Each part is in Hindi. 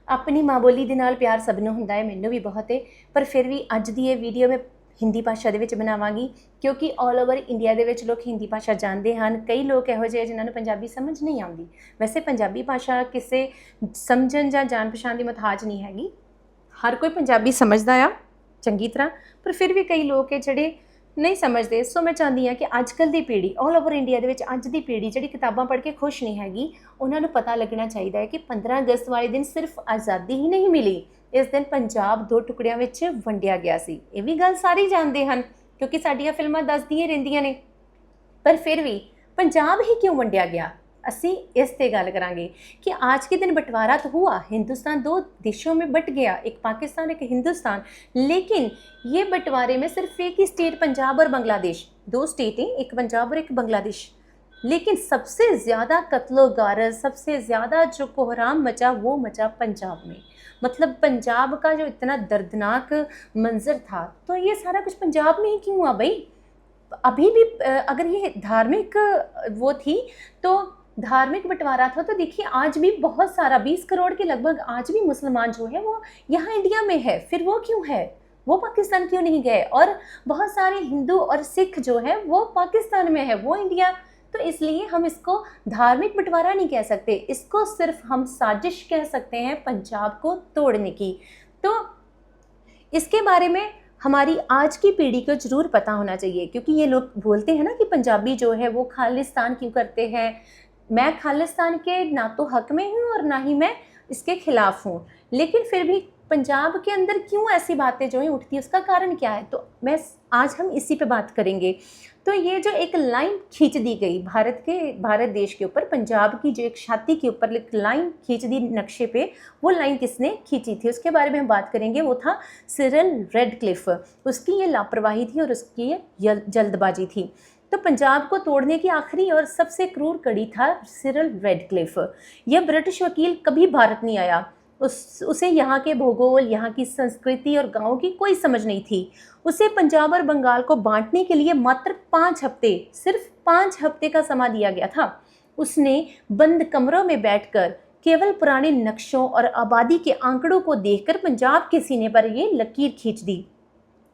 अपनी माँ बोली ਦੇ ਨਾਲ ਪਿਆਰ ਸਭ ਨੂੰ ਹੁੰਦਾ ਹੈ, ਮੈਨੂੰ ਵੀ ਬਹੁਤ ਹੈ। ਪਰ ਫਿਰ ਵੀ ਅੱਜ ਦੀ ਇਹ ਵੀਡੀਓ ਮੈਂ ਹਿੰਦੀ ਭਾਸ਼ਾ ਦੇ ਵਿੱਚ ਬਣਾਵਾਂਗੀ ਕਿਉਂਕਿ ਆਲ ਓਵਰ ਇੰਡੀਆ ਦੇ ਵਿੱਚ ਲੋਕ ਹਿੰਦੀ ਭਾਸ਼ਾ ਜਾਣਦੇ ਹਨ। ਕਈ ਲੋਕ ਇਹੋ ਜਿਹੇ ਜਿਨ੍ਹਾਂ ਨੂੰ ਪੰਜਾਬੀ ਸਮਝ ਨਹੀਂ ਆਉਂਦੀ। ਵੈਸੇ ਪੰਜਾਬੀ ਭਾਸ਼ਾ ਕਿਸੇ ਸਮਝਣ ਜਾਂ ਜਾਣ ਪਛਾਣ ਦੀ ਮੁਹਤਾਜ ਨਹੀਂ ਹੈਗੀ, ਹਰ ਕੋਈ ਪੰਜਾਬੀ ਸਮਝਦਾ ਆ ਚੰਗੀ ਤਰ੍ਹਾਂ, ਪਰ ਫਿਰ ਵੀ ਕਈ ਲੋਕ ਹੈ ਜਿਹੜੇ नहीं समझते। सो मैं चाहती हाँ कि अजकल की पीढ़ी ऑल ओवर इंडिया के अज की पीढ़ी जी किताबा पढ़ के खुश नहीं हैगी, उन्होंने पता लगना चाहिए है कि 15 अगस्त वाले दिन सिर्फ आज़ादी ही नहीं मिली, इस दिन पंजाब दो टुकड़िया में वंडिया गया सी। ये भी गल सारे जानते हैं क्योंकि साडियां फिल्मां दसदियां रहिंदियां ने। पर फिर भी पंजाब ही क्यों वंडिया गया, असी इस ते गल करांगे कि आज के दिन बंटवारा तो हुआ, हिंदुस्तान दो देशों में बट गया, एक पाकिस्तान एक हिंदुस्तान। लेकिन ये बंटवारे में सिर्फ एक ही स्टेट पंजाब और बांग्लादेश, दो स्टेटें, एक पंजाब और एक बांग्लादेश। लेकिन सबसे ज़्यादा कत्लो गारत, सबसे ज़्यादा जो कोहराम मचा वो मचा पंजाब में। मतलब पंजाब का जो इतना दर्दनाक मंजर था, तो ये सारा कुछ पंजाब में ही क्यों हुआ भाई। अभी भी अगर ये धार्मिक वो थी तो धार्मिक बंटवारा था, तो देखिए आज भी बहुत सारा 20 करोड़ के लगभग आज भी मुसलमान जो है वो यहाँ इंडिया में है, फिर वो क्यों है, वो पाकिस्तान क्यों नहीं गए। और बहुत सारे हिंदू और सिख जो है वो पाकिस्तान में है, वो इंडिया। तो इसलिए हम इसको धार्मिक बंटवारा नहीं कह सकते, इसको सिर्फ हम साजिश कह सकते हैं पंजाब को तोड़ने की। तो इसके बारे में हमारी आज की पीढ़ी को ज़रूर पता होना चाहिए, क्योंकि ये लोग बोलते हैं ना कि पंजाबी जो है वो खालिस्तान क्यों करते हैं। मैं खालिस्तान के ना तो हक में हूँ और ना ही मैं इसके ख़िलाफ़ हूँ, लेकिन फिर भी पंजाब के अंदर क्यों ऐसी बातें जो हैं उठती है, उसका कारण क्या है, तो मैं आज हम इसी पे बात करेंगे। तो ये जो एक लाइन खींच दी गई भारत देश के ऊपर, पंजाब की जो एक छाती के ऊपर एक लाइन खींच दी नक्शे पे, वो लाइन किसने खींची थी उसके बारे में हम बात करेंगे। वो था सिरिल रेडक्लिफ। उसकी ये लापरवाही थी और उसकी ये जल्दबाजी थी। तो पंजाब को तोड़ने की आखिरी और सबसे क्रूर कड़ी था सिरिल रेडक्लिफ। यह ब्रिटिश वकील कभी भारत नहीं आया, उसे यहाँ के भूगोल, यहाँ की संस्कृति और गाँव की कोई समझ नहीं थी। उसे पंजाब और बंगाल को बांटने के लिए मात्र 5 हफ्ते, सिर्फ 5 हफ्ते का समय दिया गया था। उसने बंद कमरों में बैठकर केवल पुराने नक्शों और आबादी के आंकड़ों को देखकर पंजाब के सीने पर ये लकीर खींच दी।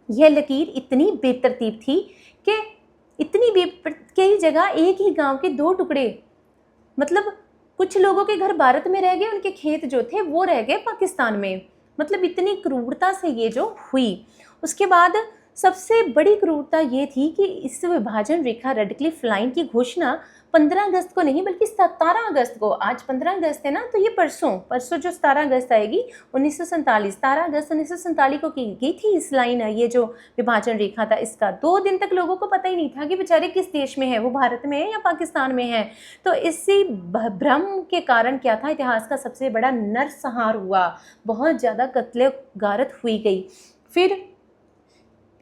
यह लकीर इतनी बेतरतीब थी कि कई जगह एक ही गांव के 2 टुकड़े, मतलब कुछ लोगों के घर भारत में रह गए, उनके खेत जो थे वो रह गए पाकिस्तान में। मतलब इतनी क्रूरता से ये जो हुई। उसके बाद सबसे बड़ी क्रूरता ये थी कि इस विभाजन रेखा रेडक्लिफ लाइन की घोषणा 15 अगस्त को नहीं बल्कि 17 अगस्त को, आज 15 अगस्त है ना, तो ये परसों जो 17 अगस्त आएगी 1947, 17 अगस्त 1947 को की गई थी इस लाइन, ये जो विभाजन रेखा था इसका। 2 दिन तक लोगों को पता ही नहीं था कि बेचारे किस देश में है, वो भारत में है या पाकिस्तान में है। तो इसी भ्रम के कारण क्या था, इतिहास का सबसे बड़ा नरसंहार हुआ, बहुत ज़्यादा कत्ले गारत हुई गई। फिर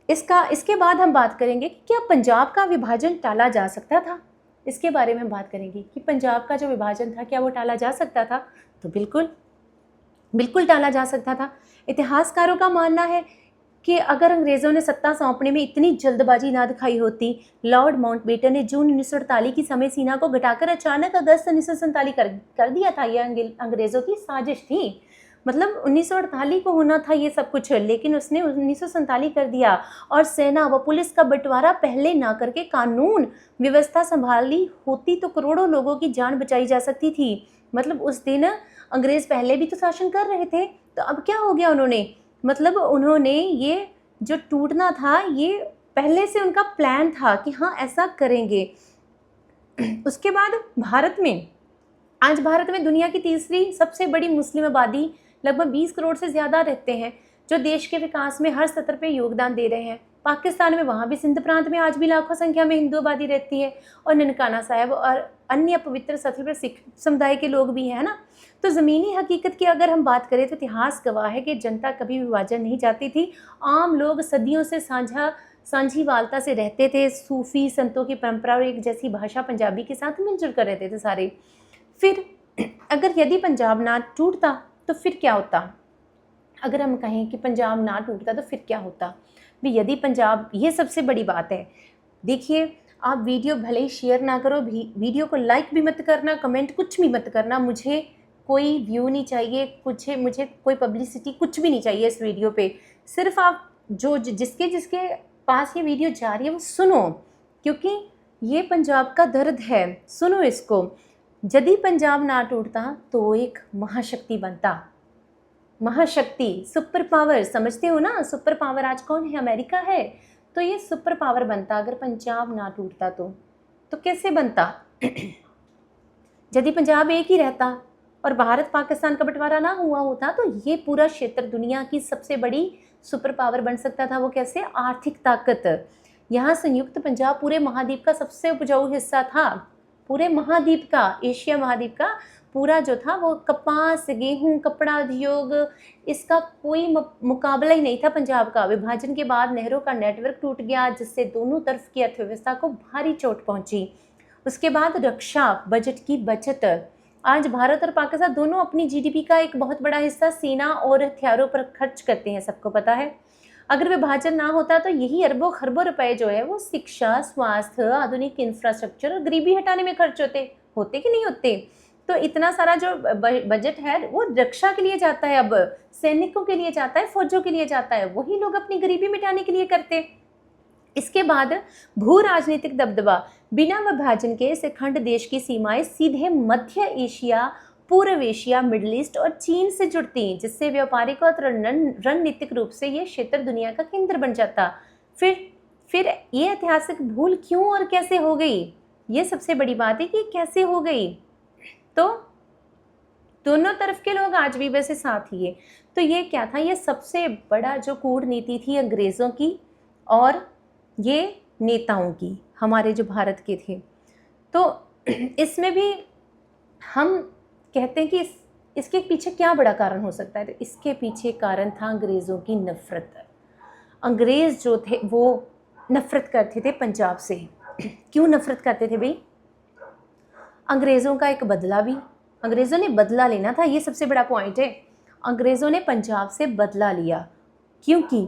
इसके बाद हम बात करेंगे कि क्या पंजाब का विभाजन टाला जा सकता था। इसके बारे में हम बात करेंगे कि पंजाब का जो विभाजन था क्या वो टाला जा सकता था। तो बिल्कुल टाला जा सकता था। इतिहासकारों का मानना है कि अगर अंग्रेज़ों ने सत्ता सौंपने में इतनी जल्दबाजी ना दिखाई होती, लॉर्ड माउंटबेटन ने जून 1948 की समय सीमा को घटाकर अचानक अगस्त 1947 कर दिया था। यह अंग्रेज़ों की साजिश थी। मतलब 1948 को होना था ये सब कुछ, लेकिन उसने 1947 कर दिया। और सेना व पुलिस का बंटवारा पहले ना करके कानून व्यवस्था संभाली होती तो करोड़ों लोगों की जान बचाई जा सकती थी। मतलब उस दिन अंग्रेज़ पहले भी तो शासन कर रहे थे, तो अब क्या हो गया उन्होंने, मतलब उन्होंने ये जो टूटना था ये पहले से उनका प्लान था कि हाँ ऐसा करेंगे। उसके बाद आज भारत में दुनिया की तीसरी सबसे बड़ी मुस्लिम आबादी, लगभग 20 करोड़ से ज़्यादा रहते हैं, जो देश के विकास में हर स्तर पर योगदान दे रहे हैं। पाकिस्तान में वहाँ भी सिंध प्रांत में आज भी लाखों संख्या में हिंदू आबादी रहती है, और ननकाना साहिब और अन्य पवित्र स्थल पर सिख समुदाय के लोग भी हैं ना। तो ज़मीनी हकीकत की अगर हम बात करें तो इतिहास गवाह है कि जनता कभी विभाजन नहीं चाहती थी। आम लोग सदियों से सांझीवालता से रहते थे। सूफी संतों की परंपरा और एक जैसी भाषा पंजाबी के साथ मिलजुल कर रहते थे सारे। फिर अगर यदि पंजाब ना टूटता तो फिर क्या होता, अगर हम कहें कि पंजाब ना टूटता तो फिर क्या होता भी, यदि पंजाब, ये सबसे बड़ी बात है। देखिए आप वीडियो भले ही शेयर ना करो, वीडियो को लाइक भी मत करना, कमेंट कुछ भी मत करना, मुझे कोई व्यू नहीं चाहिए, कुछ मुझे कोई पब्लिसिटी कुछ भी नहीं चाहिए इस वीडियो पे। सिर्फ आप जो जिसके जिसके पास ये वीडियो जा रही है वो सुनो, क्योंकि ये पंजाब का दर्द है, सुनो इसको। यदि पंजाब ना टूटता तो एक महाशक्ति बनता। महाशक्ति, सुपर पावर, समझते हो ना? सुपर पावर आज कौन है? अमेरिका है। तो ये सुपर पावर बनता अगर पंजाब ना टूटता तो कैसे बनता? यदि पंजाब एक ही रहता और भारत पाकिस्तान का बंटवारा ना हुआ होता तो ये पूरा क्षेत्र दुनिया की सबसे बड़ी सुपर पावर बन सकता था। वो कैसे? आर्थिक ताकत। यहाँ संयुक्त पंजाब पूरे महाद्वीप का सबसे उपजाऊ हिस्सा था, पूरे महाद्वीप का, एशिया महाद्वीप का पूरा जो था वो कपास, गेहूं, कपड़ा उद्योग, इसका कोई मुकाबला ही नहीं था पंजाब का। विभाजन के बाद नहरों का नेटवर्क टूट गया, जिससे दोनों तरफ की अर्थव्यवस्था को भारी चोट पहुंची। उसके बाद रक्षा बजट की बचत। आज भारत और पाकिस्तान दोनों अपनी जीडीपी का एक बहुत बड़ा हिस्सा सेना और हथियारों पर खर्च करते हैं, सबको पता है। अगर विभाजन ना होता तो यही अरबों खरबों रुपए जो है वो शिक्षा, स्वास्थ्य, आधुनिक इंफ्रास्ट्रक्चर और गरीबी हटाने में खर्च होते कि नहीं होते? तो इतना सारा जो बजट है वो रक्षा के लिए जाता है, अब सैनिकों के लिए जाता है, फौजों के लिए जाता है, वही लोग अपनी गरीबी मिटाने के लिए करते। इसके बाद भू राजनीतिक दबदबा। बिना विभाजन के इस खंड देश की सीमाएं सीधे मध्य एशिया, पूर्व एशिया, मिडिल ईस्ट और चीन से जुड़ती, जिससे व्यापारिक और रणनीतिक रूप से ये क्षेत्र दुनिया का केंद्र बन जाता। फिर ये ऐतिहासिक भूल क्यों और कैसे हो गई? ये सबसे बड़ी बात है कि कैसे हो गई। तो दोनों तरफ के लोग आज भी वैसे साथ ही है। तो ये क्या था? ये सबसे बड़ा जो कूटनीति थी अंग्रेज़ों की और ये नेताओं की, हमारे जो भारत के थे। तो इसमें भी हम कहते हैं कि इसके पीछे क्या बड़ा कारण हो सकता है? तो इसके पीछे कारण था अंग्रेज़ों की नफ़रत। अंग्रेज़ जो थे वो नफ़रत करते थे पंजाब से। क्यों नफ़रत करते थे भाई? अंग्रेज़ों का एक बदला भी, अंग्रेज़ों ने बदला लेना था, ये सबसे बड़ा पॉइंट है। अंग्रेज़ों ने पंजाब से बदला लिया क्योंकि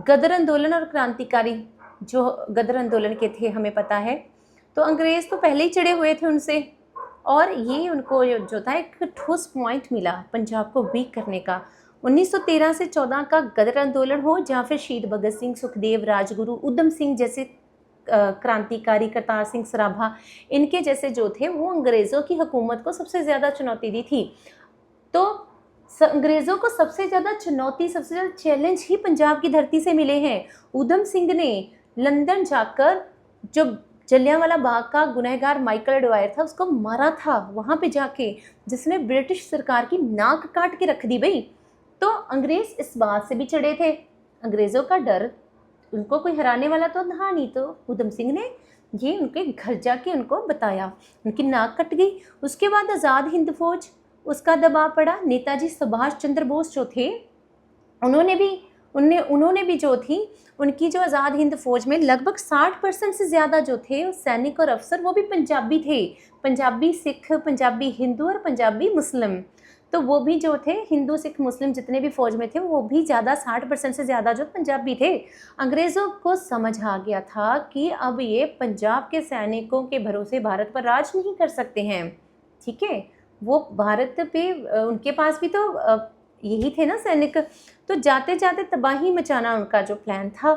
गदर आंदोलन और क्रांतिकारी जो गदर आंदोलन के थे हमें पता है। तो अंग्रेज़ तो पहले ही चिढ़े हुए थे उनसे, और ये उनको जो था एक ठोस पॉइंट मिला पंजाब को वीक करने का। 1913 से 14 का गदर आंदोलन हो, जहाँ फिर शहीद भगत सिंह, सुखदेव, राजगुरु, उधम सिंह जैसे क्रांतिकारी, करतार सिंह सराभा, इनके जैसे जो थे वो अंग्रेज़ों की हुकूमत को सबसे ज़्यादा चुनौती दी थी। तो अंग्रेज़ों को सबसे ज़्यादा चुनौती, सबसे ज़्यादा चैलेंज ही पंजाब की धरती से मिले हैं। उधम सिंह ने लंदन जाकर जो जलियांवाला बाग का गुनहगार माइकल एडवायर था उसको मारा था, वहाँ पे जाके, जिसने ब्रिटिश सरकार की नाक काट के रख दी भाई। तो अंग्रेज़ इस बात से भी चिढ़े थे, अंग्रेज़ों का डर, उनको कोई हराने वाला तो था नहीं। तो उधम सिंह ने ये उनके घर जाके उनको बताया, उनकी नाक कट गई। उसके बाद आज़ाद हिंद फौज, उसका दबाव पड़ा। नेताजी सुभाष चंद्र बोस जो थे उन्होंने भी जो थी उनकी जो आज़ाद हिंद फौज में लगभग 60% से ज़्यादा जो थे सैनिक और अफसर वो भी पंजाबी थे, पंजाबी सिख, पंजाबी हिंदू और पंजाबी मुस्लिम। तो वो भी जो थे हिंदू, सिख, मुस्लिम जितने भी फौज में थे वो भी ज़्यादा 60% से ज़्यादा जो पंजाबी थे। अंग्रेज़ों को समझ आ गया था कि अब ये पंजाब के सैनिकों के भरोसे भारत पर राज नहीं कर सकते हैं, ठीक है। वो भारत पे उनके पास भी तो यही थे ना सैनिक। तो जाते जाते तबाही मचाना उनका जो प्लान था।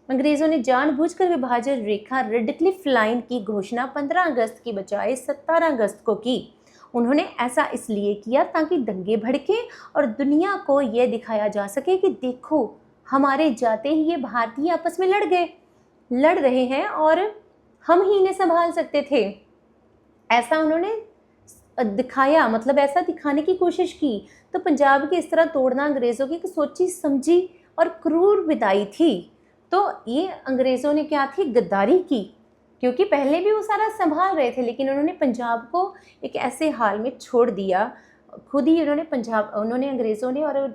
अंग्रेज़ों ने जानबूझकर विभाजन रेखा, रेड क्लिफ लाइन की घोषणा 15 अगस्त की बजाय 17 अगस्त को की। उन्होंने ऐसा इसलिए किया ताकि दंगे भड़के और दुनिया को ये दिखाया जा सके कि देखो हमारे जाते ही ये भारतीय आपस में लड़ रहे हैं और हम ही इन्हें संभाल सकते थे। ऐसा उन्होंने दिखाया, मतलब ऐसा दिखाने की कोशिश की। तो पंजाब की इस तरह तोड़ना अंग्रेज़ों की सोची समझी और क्रूर विदाई थी। तो ये अंग्रेज़ों ने क्या थी, गद्दारी की, क्योंकि पहले भी वो सारा संभाल रहे थे, लेकिन उन्होंने पंजाब को एक ऐसे हाल में छोड़ दिया। खुद ही उन्होंने अंग्रेज़ों ने और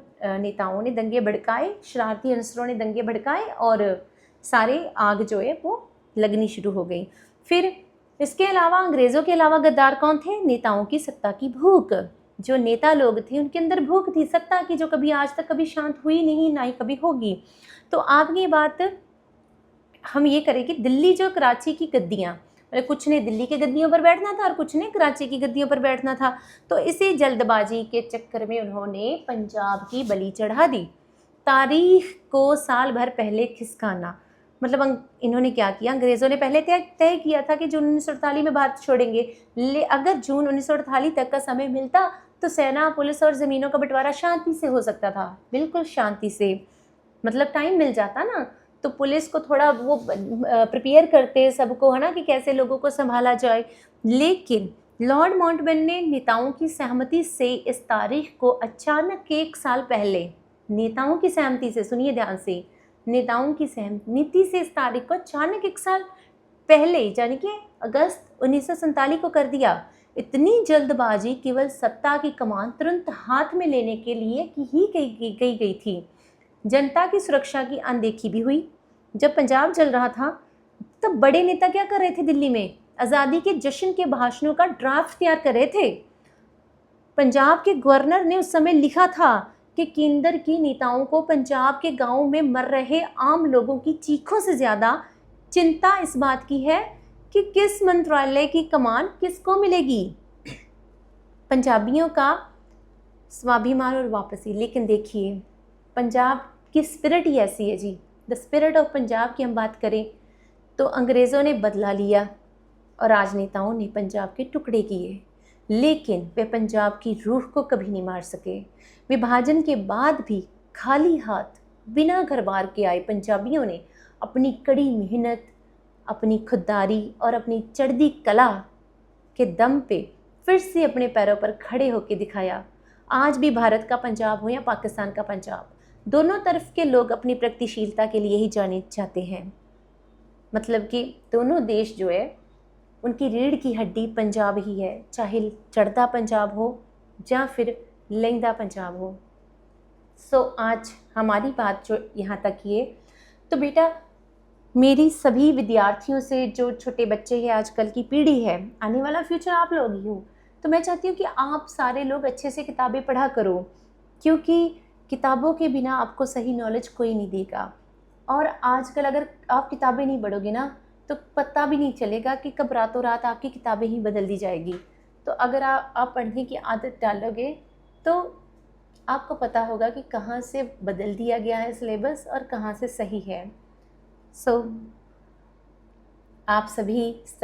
नेताओं ने दंगे भड़काए, शरारती अनसरों ने दंगे भड़काए और सारे आग जो है वो लगनी शुरू हो गई। फिर इसके अलावा अंग्रेज़ों के अलावा गद्दार कौन थे? नेताओं की सत्ता की भूख। जो नेता लोग थे उनके अंदर भूख थी सत्ता की, जो कभी आज तक कभी शांत हुई नहीं, ना ही कभी होगी। तो आपकी बात हम ये करें कि दिल्ली जो कराची की गद्दियाँ, मतलब कुछ ने दिल्ली के गद्दियों पर बैठना था और कुछ ने कराची की गद्दियों पर बैठना था। तो इसी जल्दबाजी के चक्कर में उन्होंने पंजाब की बलि चढ़ा दी। तारीख को साल भर पहले खिसकाना, मतलब इन्होंने क्या किया, अंग्रेज़ों ने पहले तय किया था कि जून 1948 में भारत छोड़ेंगे। अगर जून 1948 तक का समय मिलता तो सेना, पुलिस और ज़मीनों का बंटवारा शांति से हो सकता था, बिल्कुल शांति से, मतलब टाइम मिल जाता ना, तो पुलिस को थोड़ा वो प्रिपेयर करते सबको, है ना, कि कैसे लोगों को संभाला जाए। लेकिन लॉर्ड माउंटबेटन ने नेताओं की सहमति से इस तारीख को अचानक 1 साल पहले, नेताओं की सहमति से, सुनिए ध्यान से, नेताओं की सहमति से इस तारीख को अचानक 1 साल पहले यानी कि अगस्त 1947 को कर दिया। इतनी जल्दबाजी केवल सत्ता की कमान तुरंत हाथ में लेने के लिए ही की गई थी। जनता की सुरक्षा की अनदेखी भी हुई। जब पंजाब जल रहा था तब बड़े नेता क्या कर रहे थे, दिल्ली में आज़ादी के जश्न के भाषणों का ड्राफ्ट तैयार कर रहे थे। पंजाब के गवर्नर ने उस समय लिखा था कि केंद्र की नेताओं को पंजाब के गांवों में मर रहे आम लोगों की चीखों से ज़्यादा चिंता इस बात की है कि किस मंत्रालय की कमान किसको मिलेगी। पंजाबियों का स्वाभिमान और वापसी। लेकिन देखिए, पंजाब की स्पिरिट ही ऐसी है जी, द स्पिरिट ऑफ पंजाब की हम बात करें तो अंग्रेज़ों ने बदला लिया और राजनेताओं ने पंजाब के टुकड़े किए, लेकिन वे पंजाब की रूह को कभी नहीं मार सके। विभाजन के बाद भी खाली हाथ बिना घर बार के आए पंजाबियों ने अपनी कड़ी मेहनत, अपनी खुददारी और अपनी चढ़ती कला के दम पे फिर से अपने पैरों पर खड़े होकर दिखाया। आज भी भारत का पंजाब हो या पाकिस्तान का पंजाब, दोनों तरफ के लोग अपनी प्रगतिशीलता के लिए ही जाने जाते हैं। मतलब कि दोनों देश जो है उनकी रीढ़ की हड्डी पंजाब ही है, चाहे चढ़ता पंजाब हो या फिर लहंदा पंजाब हो। सो आज हमारी बात जो यहाँ तक ही है। तो बेटा, मेरी सभी विद्यार्थियों से, जो छोटे बच्चे हैं, आजकल की पीढ़ी है, आने वाला फ्यूचर आप लोग ही हो, तो मैं चाहती हूँ कि आप सारे लोग अच्छे से किताबें पढ़ा करो, क्योंकि किताबों के बिना आपको सही नॉलेज कोई नहीं देगा। और आजकल अगर आप किताबें नहीं पढ़ोगे ना तो पता भी नहीं चलेगा कि कब रातों रात आपकी किताबें ही बदल दी जाएगी। तो अगर आप पढ़ने की आदत डालोगे तो आपको पता होगा कि कहाँ से बदल दिया गया है सिलेबस और कहाँ से सही है। सो आप सभी